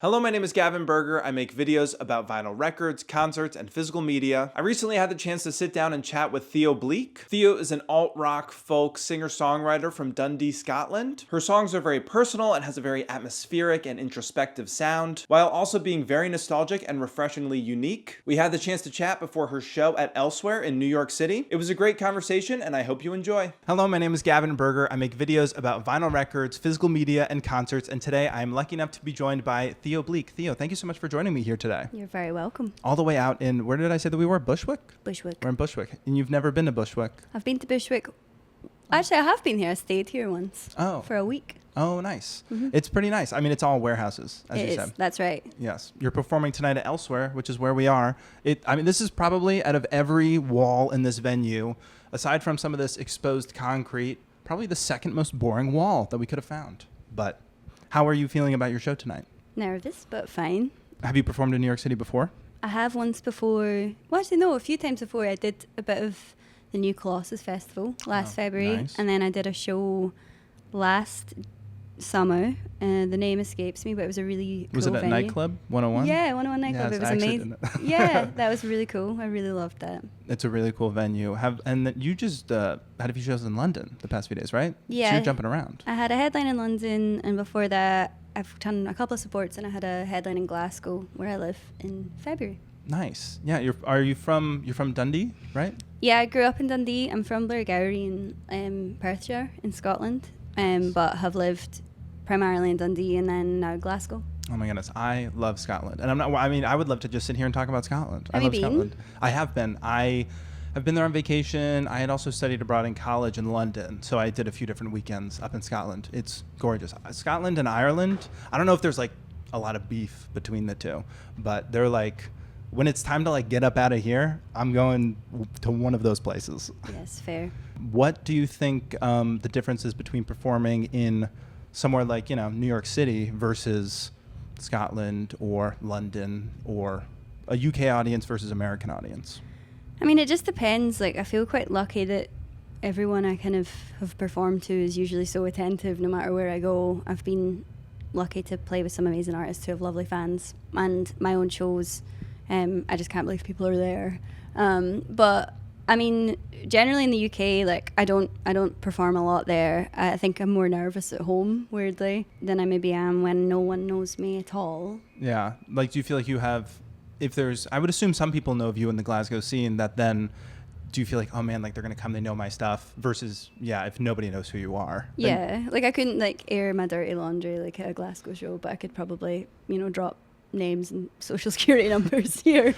Hello, my name is Gavin Berger. I make videos about vinyl records, concerts, and physical media. I recently had the chance to sit down and chat with Theo Bleak. Theo is an alt-rock folk singer-songwriter from Dundee, Scotland. Her songs are very personal and has a very atmospheric and introspective sound, while also being very nostalgic and refreshingly unique. We had the chance to chat before her show at Elsewhere in New York City. It was a great conversation, and I hope you enjoy. Hello, my name is Gavin Berger. I make videos about vinyl records, physical media, and concerts, and today I am lucky enough to be joined by Theo Bleak. Theo, thank you so much for joining me here today. You're very welcome. All the way out in, where did I say that we were? Bushwick? Bushwick. We're in Bushwick. And you've never been to Bushwick? I've been to Bushwick. Actually, I have been here. I stayed here once. Oh. For a week. Oh, nice. Mm-hmm. It's pretty nice. I mean, it's all warehouses, as you said. That's right. Yes. You're performing tonight at Elsewhere, which is where we are. This is probably, out of every wall in this venue, aside from some of this exposed concrete, probably the second most boring wall that we could have found. But how are you feeling about your show tonight? Nervous, but fine. Have you performed in New York City before? I have once before. Well, actually, no, a few times before. I did a bit of the New Colossus Festival last February. Nice. And then I did a show last summer. The name escapes me, but it was a really cool Was it at venue. Nightclub 101? Yeah, 101 Nightclub. Yes, It was I actually amazing. didn't. Yeah, that was really cool. I really loved that. It's a really cool venue. You just had a few shows in London the past few days, right? Yeah. So you're jumping around. I had a headline in London, and before that, I've done a couple of supports, and I had a headline in Glasgow, where I live, in February. Nice. Yeah. You're from Dundee, right? Yeah, I grew up in Dundee. I'm from Berger in Perthshire in Scotland, but have lived primarily in Dundee and then now Glasgow. Oh my goodness, I love Scotland, and I would love to just sit here and talk about Scotland. Have I love you been? Scotland. I have been. I've been there on vacation. I had also studied abroad in college in London, so I did a few different weekends up in Scotland. It's gorgeous. Scotland and Ireland, I don't know if there's like a lot of beef between the two, but they're like, when it's time to like get up out of here, I'm going to one of those places. Yes, fair. What do you think the difference is between performing in somewhere like, New York City versus Scotland or London, or a UK audience versus American audience? I mean, it just depends. Like, I feel quite lucky that everyone I kind of have performed to is usually so attentive no matter where I go. I've been lucky to play with some amazing artists who have lovely fans, and my own shows, I just can't believe people are there. But I mean, generally in the UK, like, I don't perform a lot there. I think I'm more nervous at home, weirdly, than I maybe am when no one knows me at all. Yeah. Like, do you feel like you have, I would assume some people know of you in the Glasgow scene, that then do you feel like, oh man, like they're going to come, they know my stuff, versus, if nobody knows who you are? Yeah. Like, I couldn't like air my dirty laundry like at a Glasgow show, but I could probably, drop names and social security numbers here.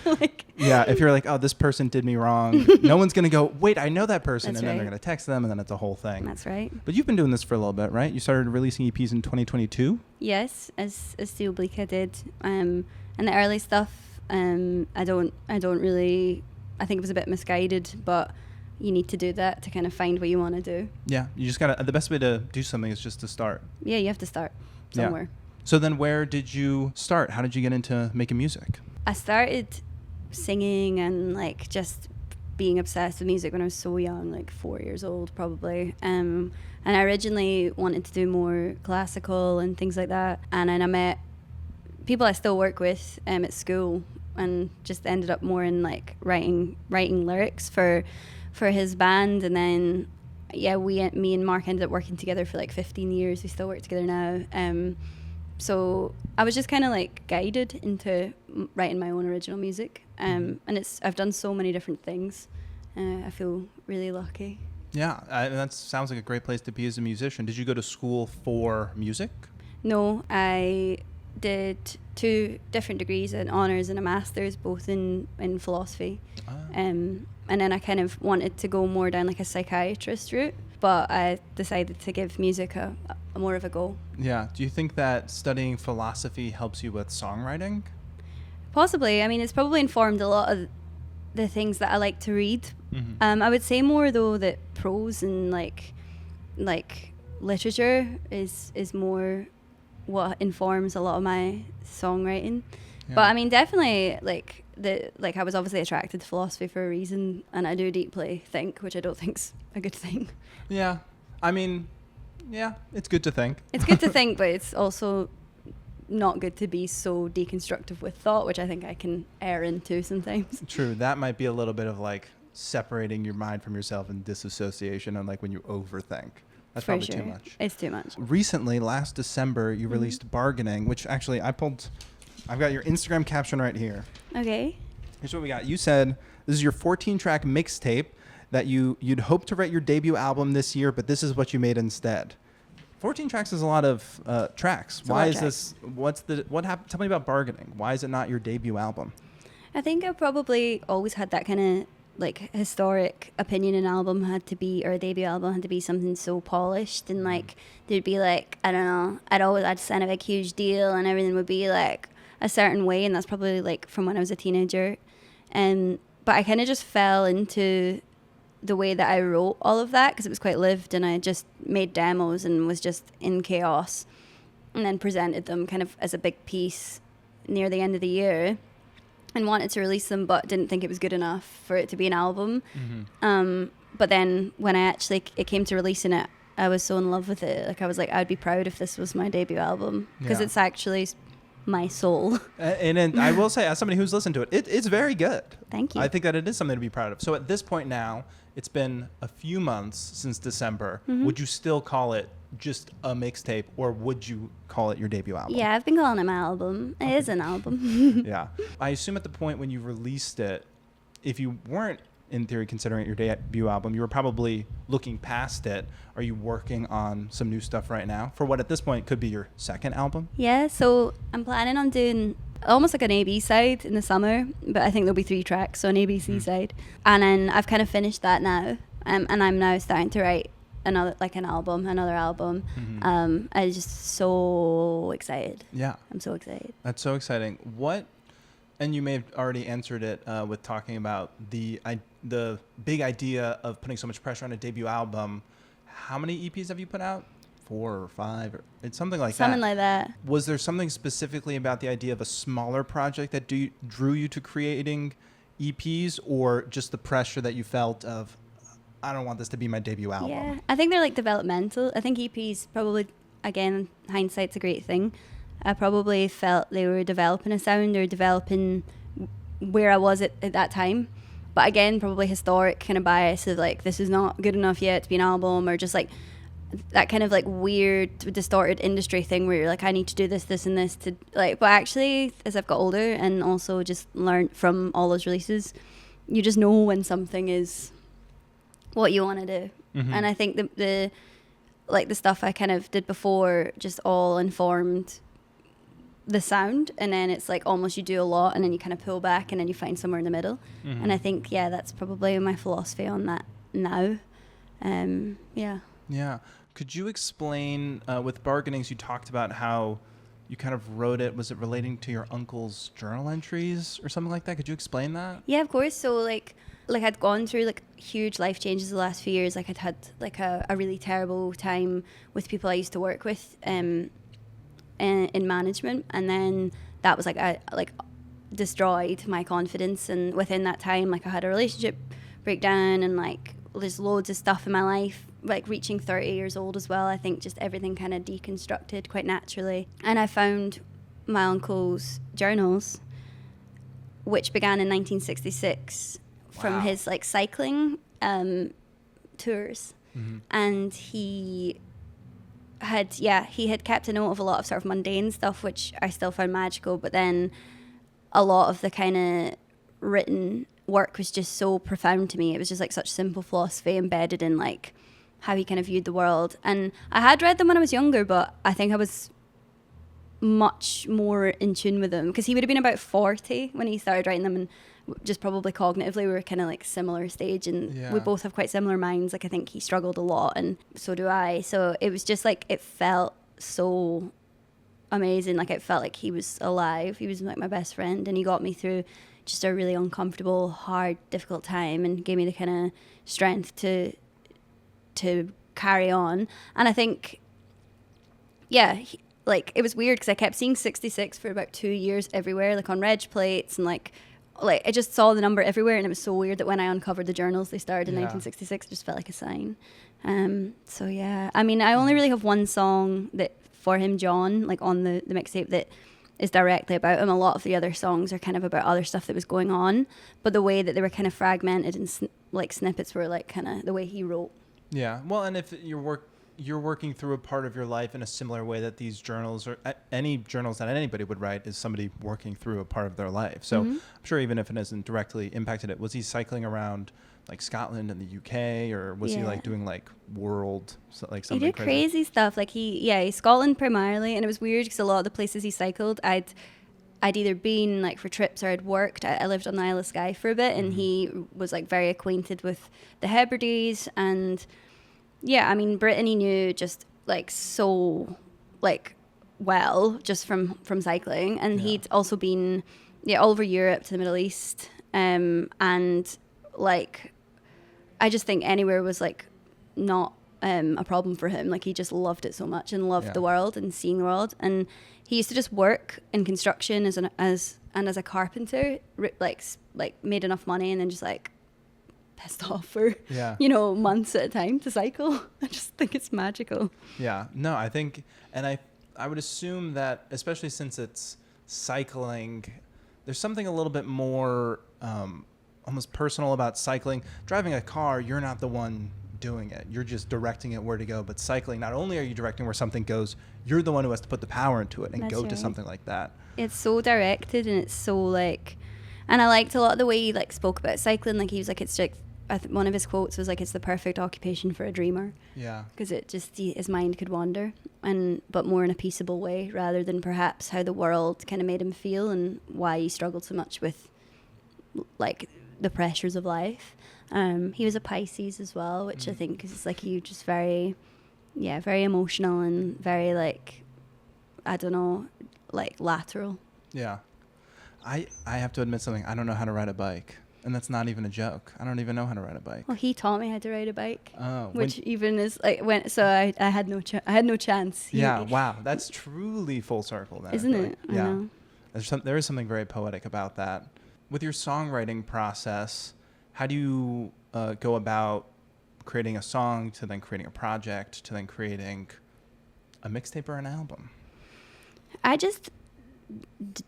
If you're like, oh, this person did me wrong, no one's going to go, wait, I know that person. That's and then right. they're going to text them, and then it's a whole thing. That's right. But you've been doing this for a little bit, right? You started releasing EPs in 2022? Yes, as Theo Bleak I did. And the early stuff, I don't really, I think it was a bit misguided, but you need to do that to kind of find what you want to do. Yeah, you just got to, the best way to do something is just to start. Yeah, you have to start somewhere. Yeah. So then where did you start? How did you get into making music? I started singing and like just being obsessed with music when I was so young, like 4 years old probably. And I originally wanted to do more classical and things like that. And then I met people I still work with at school, and just ended up more in like writing lyrics for his band. And then me and Mark ended up working together for like 15 years. We still work together now. So I was just kind of like guided into writing my own original music. And I've done so many different things. I feel really lucky. Yeah, that sounds like a great place to be as a musician. Did you go to school for music? No, I did 2 different degrees, an honours and a master's, both in philosophy. And then I kind of wanted to go more down like a psychiatrist route, but I decided to give music a more of a go. Yeah. Do you think that studying philosophy helps you with songwriting? Possibly. I mean, it's probably informed a lot of the things that I like to read. Mm-hmm. I would say more though that prose and like literature is more what informs a lot of my songwriting. Yeah. But I mean, definitely I was obviously attracted to philosophy for a reason, and I do deeply think, which I don't think's a good thing. Yeah. I mean, yeah, it's good to think. It's good to think, but it's also not good to be so deconstructive with thought, which I think I can err into sometimes. True. That might be a little bit of like separating your mind from yourself and disassociation, and like when you overthink. That's For probably sure. too much. It's too much. Recently, last December, you released Bargaining, which actually I've got your Instagram caption right here. Okay. Here's what we got. You said this is your 14-track mixtape that you'd hoped to write your debut album this year, but this is what you made instead. 14 tracks is a lot of tracks. Why is this? What happened? Tell me about Bargaining. Why is it not your debut album? I think I probably always had that kind of like historic opinion an album had to be, or a debut album had to be something so polished, and like there'd be like, I don't know, I'd sign a big huge deal and everything would be like a certain way, and that's probably like from when I was a teenager. But I kind of just fell into the way that I wrote all of that because it was quite lived, and I just made demos and was just in chaos, and then presented them kind of as a big piece near the end of the year and wanted to release them, but didn't think it was good enough for it to be an album. But then when it came to releasing it, I was so in love with it. Like I was like, I'd be proud if this was my debut album because it's actually my soul. And I will say, as somebody who's listened to it, it's very good. Thank you. I think that it is something to be proud of. So at this point now, it's been a few months since December. Would you still call it just a mixtape, or would you call it your debut album? Yeah, I've been calling it my album. It is an album. Yeah. I assume at the point when you released it, if you weren't in theory considering it your debut album, you were probably looking past it. Are you working on some new stuff right now for what at this point could be your second album? Yeah, so I'm planning on doing almost like an A-B side in the summer, but I think there'll be 3 tracks, so an ABC side. And then I've kind of finished that now, and I'm now starting to write another album. I'm just so excited. Yeah. I'm so excited. That's so exciting. And you may have already answered it with talking about the big idea of putting so much pressure on a debut album. How many EPs have you put out? 4 or 5? It's something like that. Something like that. Was there something specifically about the idea of a smaller project that drew you to creating EPs, or just the pressure that you felt of, I don't want this to be my debut album? Yeah, I think they're like developmental. I think EPs probably, again, hindsight's a great thing. I probably felt they were developing a sound or developing where I was at that time. But again, probably historic kind of bias of like, this is not good enough yet to be an album, or just like that kind of like weird distorted industry thing where you're like, I need to do this, this and this to like, but actually as I've got older and also just learned from all those releases, you just know when something is what you want to do. And I think the stuff I kind of did before just all informed the sound, and then it's like almost you do a lot and then you kind of pull back and then you find somewhere in the middle. And I think that's probably my philosophy on that now. Yeah. Could you explain with Bargainings, you talked about how you kind of wrote it, was it relating to your uncle's journal entries or something like that? Could you explain that? Yeah, of course. So like I'd gone through like huge life changes the last few years. Like I'd had like a really terrible time with people I used to work with in management, and then that was like I destroyed my confidence. And within that time, like I had a relationship breakdown, and like there's loads of stuff in my life. Like reaching 30 years old as well, I think just everything kind of deconstructed quite naturally. And I found my uncle's journals, which began in 1966 from his like cycling tours. And he had kept a note of a lot of sort of mundane stuff, which I still found magical, but then a lot of the kind of written work was just so profound to me. It was just like such simple philosophy embedded in like how he kind of viewed the world. And I had read them when I was younger, but I think I was much more in tune with them because he would have been about 40 when he started writing them, and just probably cognitively we were kind of like similar stage, and we both have quite similar minds. Like I think he struggled a lot, and so do I. So it was just like, it felt so amazing. Like it felt like he was alive. He was like my best friend, and he got me through just a really uncomfortable, hard, difficult time, and gave me the kind of strength to carry on. And I think, like it was weird because I kept seeing 66 for about 2 years everywhere, like on reg plates, and like I just saw the number everywhere, and it was so weird that when I uncovered the journals they started in 1966, it just felt like a sign. So yeah, I mean, I only really have one song that for him, John, like on the mixtape that is directly about him. A lot of the other songs are kind of about other stuff that was going on, but the way that they were kind of fragmented and like snippets were like kind of the way he wrote. Yeah. Well, and if you're working through a part of your life in a similar way that these journals or any journals that anybody would write is somebody working through a part of their life. So I'm sure even if it hasn't directly impacted it, was he cycling around like Scotland and the UK, or was he like doing like world, like something? He did crazy stuff. Like he's Scotland primarily, and it was weird because a lot of the places he cycled, I'd either been like for trips or I'd worked. I lived on the Isle of Skye for a bit, and he was like very acquainted with the Hebrides, and yeah, I mean, Brittany knew just like so like well just from cycling, and he'd also been all over Europe to the Middle East, and like I just think anywhere was like not a problem for him. Like he just loved it so much and loved the world and seeing the world, and he used to just work in construction as a carpenter, like made enough money and then just like pissed off for months at a time to cycle. I just think it's magical. Yeah, no, I think, and I would assume that especially since it's cycling, there's something a little bit more almost personal about cycling. Driving a car, you're not the one doing it, you're just directing it where to go. But cycling, not only are you directing where something goes, you're the one who has to put the power into it and go to something like that. It's so directed, and it's so like, and I liked a lot of the way he like spoke about cycling. Like he was like, it's like, one of his quotes was like, it's the perfect occupation for a dreamer. Yeah. Because it just, his mind could wander, but more in a peaceable way rather than perhaps how the world kind of made him feel and why he struggled so much with like the pressures of life. He was a Pisces as well, which I think is like he just very emotional and very like, I don't know, like lateral. Yeah. I have to admit something. I don't know how to ride a bike. And that's not even a joke. I don't even know how to ride a bike. Well, he taught me how to ride a bike, which even is like I had no chance. Yeah, wow, that's truly full circle, then, isn't it? Yeah, there is something very poetic about that. With your songwriting process, how do you go about creating a song to then creating a project to then creating a mixtape or an album? I just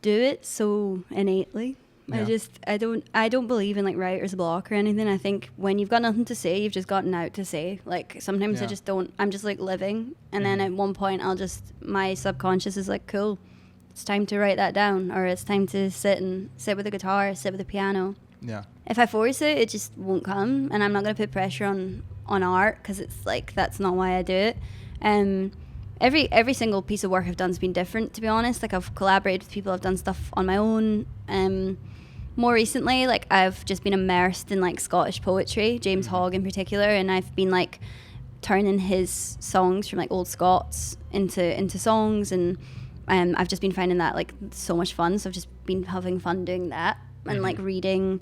do it so innately. Yeah. I don't believe in like writer's block or anything. I think when you've got nothing to say, you've just got out to say. Like sometimes I just don't, I'm just like living. And then at one point my subconscious is like, cool, it's time to write that down, or it's time to sit with the guitar, sit with the piano. Yeah. If I force it, it just won't come. And I'm not going to put pressure on art, because it's like, that's not why I do it. Every single piece of work I've done has been different, to be honest. Like I've collaborated with people, I've done stuff on my own. More recently, like I've just been immersed in like Scottish poetry, James Hogg in particular, and I've been like turning his songs from like old Scots into songs, and I've just been finding that like so much fun. So I've just been having fun doing that, and like reading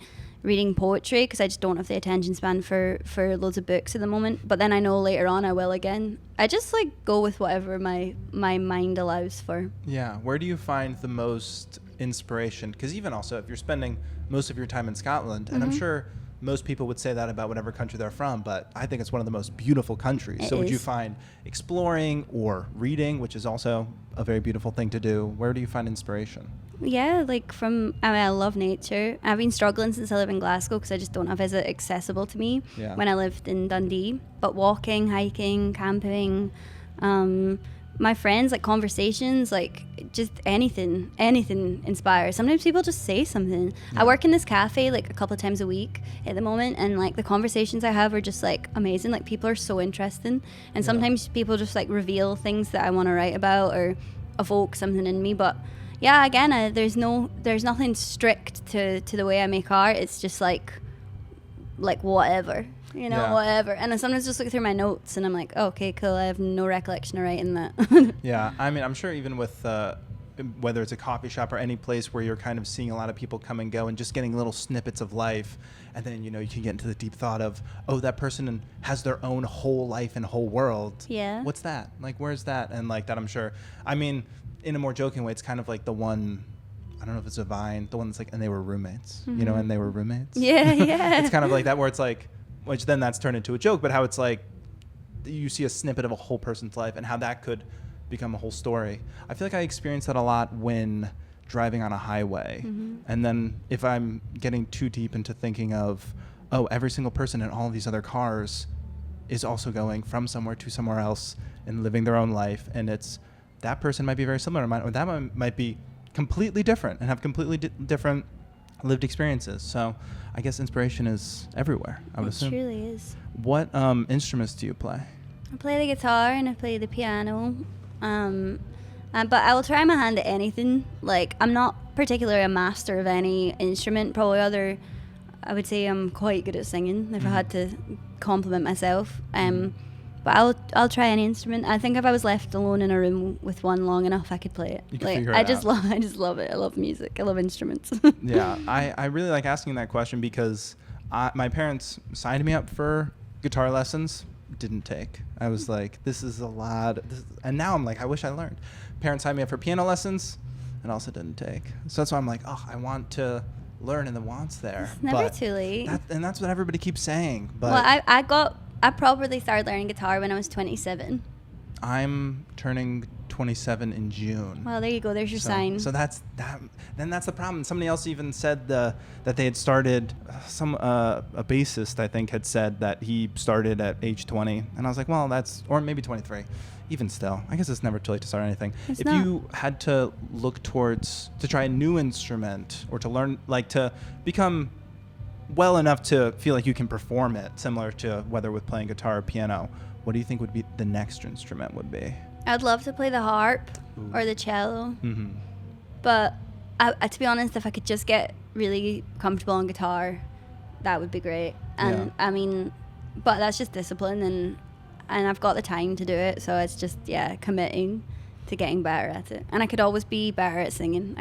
poetry, because I just don't have the attention span for loads of books at the moment. But then I know later on I will again. I just like go with whatever my mind allows for. Yeah. Where do you find the most inspiration? Because even also, if you're spending most of your time in Scotland, and I'm sure most people would say that about whatever country they're from, but I think it's one of the most beautiful countries. So would you find exploring or reading, which is also a very beautiful thing to do, where do you find inspiration? Yeah, like I love nature. I've been struggling since I live in Glasgow because I just don't have it accessible to me when I lived in Dundee. But walking, hiking, camping, my friends, like conversations, like just anything inspires. Sometimes people just say something. I work in this cafe like a couple of times a week at the moment, and like the conversations I have are just like amazing. Like people are so interesting, and sometimes people just like reveal things that I want to write about or evoke something in me. But yeah, again, there's nothing strict to the way I make art. It's just like whatever. Whatever. And I sometimes just look through my notes and I'm like, oh, okay, cool. I have no recollection of writing that. Yeah. I mean, I'm sure even with whether it's a coffee shop or any place where you're kind of seeing a lot of people come and go and just getting little snippets of life. And then, you can get into the deep thought of, oh, that person has their own whole life and whole world. Yeah. What's that? Like, where's that? And like that, I'm sure. I mean, in a more joking way, it's kind of like the one, I don't know if it's a Vine, the one that's like, and they were roommates, and they were roommates. Yeah, yeah. It's kind of like that where it's like, which then that's turned into a joke, but how it's like you see a snippet of a whole person's life and how that could become a whole story. I feel like I experience that a lot when driving on a highway. And then if I'm getting too deep into thinking of, oh, every single person in all of these other cars is also going from somewhere to somewhere else and living their own life, and it's that person might be very similar to mine, or that one might be completely different and have completely different lived experiences. So I guess inspiration is everywhere, I would assume. It truly is. What instruments do you play? I play the guitar and I play the piano. But I will try my hand at anything. Like, I'm not particularly a master of any instrument. Probably I would say I'm quite good at singing if I had to compliment myself. But I'll try any instrument. I think if I was left alone in a room with one long enough, I could play it. You could figure it out. I just love it. I love music. I love instruments. Yeah, I really like asking that question because my parents signed me up for guitar lessons. Didn't take. I was like, this is a lot. And now I'm like, I wish I learned. Parents signed me up for piano lessons and also didn't take. So that's why I'm like, oh, I want to learn, and the want's there. It's never too late. And that's what everybody keeps saying. But well, I properly started learning guitar when I was 27. I'm turning 27 in June. Well, there you go. There's your sign. So that's that. Then that's the problem. Somebody else even said that they had started. A bassist, I think, had said that he started at age 20, and I was like, well, or maybe 23. Even still, I guess it's never too late to start anything. If you had to look towards to try a new instrument or to learn, like to become well enough to feel like you can perform it, similar to whether with playing guitar or piano, what do you think would be the next instrument would be? I'd love to play the harp or the cello. But to be honest, if I could just get really comfortable on guitar, that would be great. And I mean, but that's just discipline, and I've got the time to do it. So it's just committing to getting better at it. And I could always be better at singing.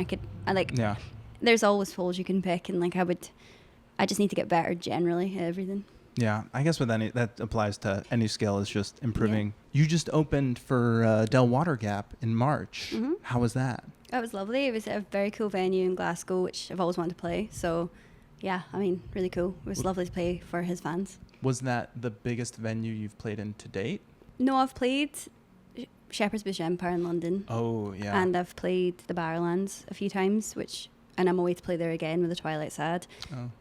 There's always holes you can pick, and I just need to get better generally at everything. Yeah, I guess with any that applies to any skill, is just improving. Yeah. You just opened for Del Water Gap in March. How was that? It was lovely. It was a very cool venue in Glasgow, which I've always wanted to play. So, yeah, I mean, really cool. It was lovely to play for his fans. Was that the biggest venue you've played in to date? No, I've played Shepherd's Bush Empire in London. Oh, yeah. And I've played the Barrowlands a few times, and I'm away to play there again with the Twilight Sad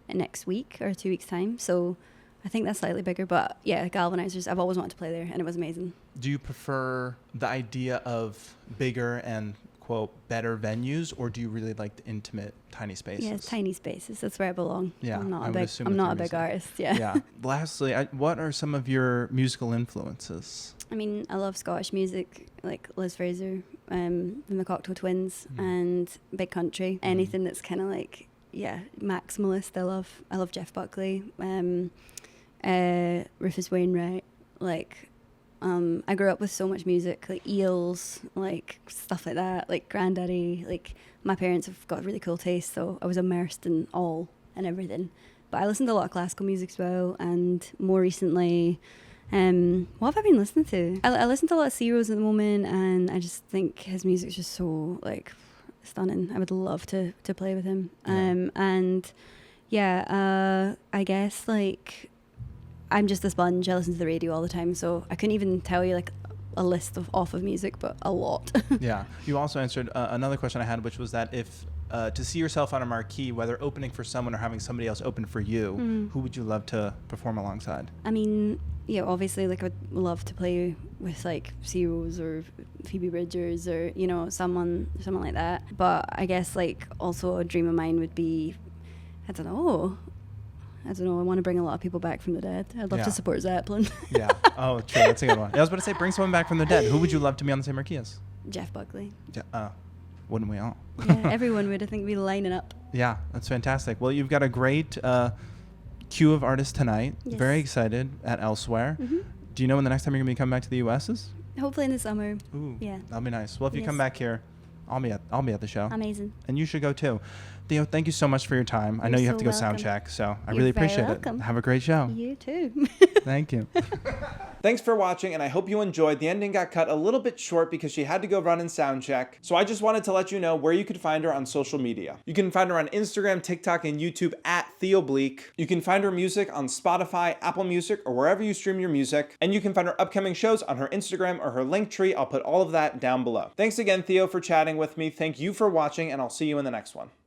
next week or 2 weeks' time. So I think that's slightly bigger. But yeah, Galvanizers, I've always wanted to play there, and it was amazing. Do you prefer the idea of bigger and, quote, better venues, or do you really like the intimate, tiny spaces? Yeah, tiny spaces. That's where I belong. Yeah, I'm not a big artist. Yeah. Lastly, what are some of your musical influences? I mean, I love Scottish music, like Liz Fraser, the McCocktail Twins, and Big Country. Anything that's kind of like, maximalist. I love Jeff Buckley, Rufus Wainwright. I grew up with so much music, like Eels, like stuff like that, like Grandaddy. Like, my parents have got really cool taste, so I was immersed in all and everything. But I listened to a lot of classical music as well, and more recently, what have I been listening to? I listen to a lot of C Rose at the moment, and I just think his music's just so stunning. I would love to play with him. I guess I'm just a sponge. I listen to the radio all the time, so I couldn't even tell you a list of music, but a lot. Yeah. You also answered another question I had, which was that if to see yourself on a marquee, whether opening for someone or having somebody else open for you, who would you love to perform alongside? I mean, obviously, I'd love to play with C Rose or Phoebe Bridgers or someone like that. But I guess also a dream of mine would be, I don't know. I want to bring a lot of people back from the dead. I'd love to support Zeppelin. Yeah. Oh, true. That's a good one. I was about to say, bring someone back from the dead. Who would you love to be on the same marquee as? Jeff Buckley. Wouldn't we all? Yeah, everyone would. I think we'd be lining up. Yeah, that's fantastic. Well, you've got a great queue of artists tonight. Yes. Very excited at Elsewhere. Do you know when the next time you're going to be coming back to the U.S. is? Hopefully in the summer. Ooh, yeah. That'll be nice. Well, if you come back here, I'll be at the show. Amazing. And you should go too. Theo, thank you so much for your time. I know you have to go sound check, so I really appreciate it. Have a great show. You too. Thank you. Thanks for watching, and I hope you enjoyed. The ending got cut a little bit short because she had to go run and sound check. So I just wanted to let you know where you could find her on social media. You can find her on Instagram, TikTok, and YouTube at Theo Bleak. You can find her music on Spotify, Apple Music, or wherever you stream your music. And you can find her upcoming shows on her Instagram or her Linktree. I'll put all of that down below. Thanks again, Theo, for chatting with me. Thank you for watching, and I'll see you in the next one.